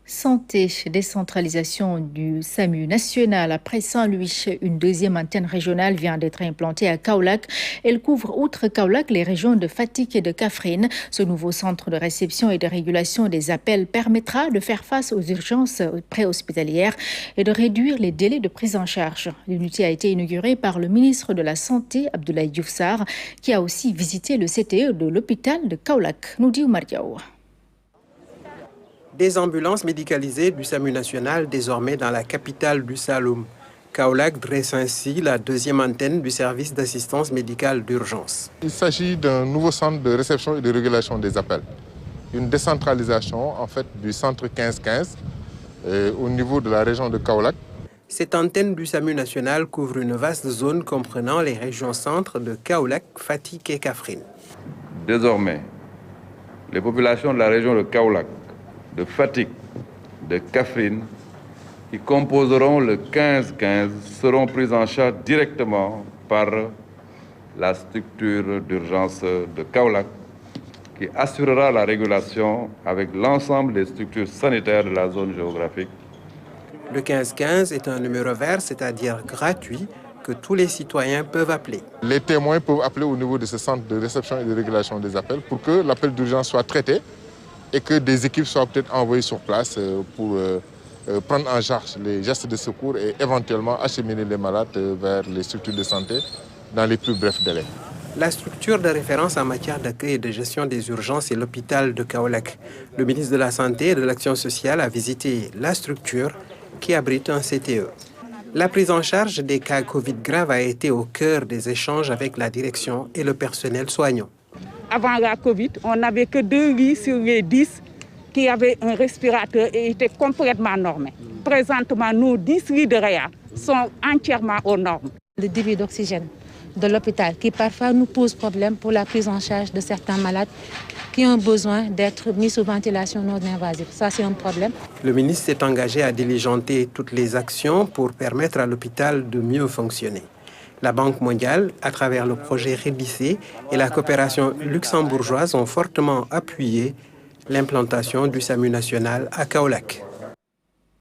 Santé, décentralisation du SAMU national. Après Saint-Louis, une deuxième antenne régionale vient d'être implantée à Kaolack. Elle couvre, outre Kaolack, les régions de Fatick et de Kaffrine. Ce nouveau centre de réception et de régulation des appels permettra de faire face aux urgences préhospitalières et de réduire les délais de prise en charge. L'unité a été inaugurée par le ministre de la Santé, Abdoulaye Diouf Sarr, qui a aussi visité le CTE de l'hôpital de Kaolack. Nous dit Oumar Diaw. Des ambulances médicalisées du SAMU national désormais dans la capitale du Saloum. Kaolack dresse ainsi la deuxième antenne du service d'assistance médicale d'urgence. Il s'agit d'un nouveau centre de réception et de régulation des appels. Une décentralisation en fait du centre 1515 au niveau de la région de Kaolack. Cette antenne du SAMU national couvre une vaste zone comprenant les régions centres de Kaolack, Fatick et Kaffrine. Désormais, les populations de la région de Kaolack, de Fatick, de Kaffrine, qui composeront le 15-15, seront prises en charge directement par la structure d'urgence de Kaolack, qui assurera la régulation avec l'ensemble des structures sanitaires de la zone géographique. Le 15-15 est un numéro vert, c'est-à-dire gratuit, que tous les citoyens peuvent appeler. Les témoins peuvent appeler au niveau de ce centre de réception et de régulation des appels pour que l'appel d'urgence soit traité et que des équipes soient peut-être envoyées sur place pour prendre en charge les gestes de secours et éventuellement acheminer les malades vers les structures de santé dans les plus brefs délais. La structure de référence en matière d'accueil et de gestion des urgences est l'hôpital de Kaolack. Le ministre de la Santé et de l'Action sociale a visité la structure qui abrite un CTE. La prise en charge des cas Covid graves a été au cœur des échanges avec la direction et le personnel soignant. Avant la Covid, on n'avait que 2 lits sur les 10 qui avaient un respirateur et étaient complètement normés. Présentement, nos 10 lits de réa sont entièrement aux normes. Le débit d'oxygène de l'hôpital qui parfois nous pose problème pour la prise en charge de certains malades qui ont besoin d'être mis sous ventilation non invasive. Ça, c'est un problème. Le ministre s'est engagé à diligenter toutes les actions pour permettre à l'hôpital de mieux fonctionner. La Banque mondiale, à travers le projet REBICE et la coopération luxembourgeoise, ont fortement appuyé l'implantation du SAMU national à Kaolack.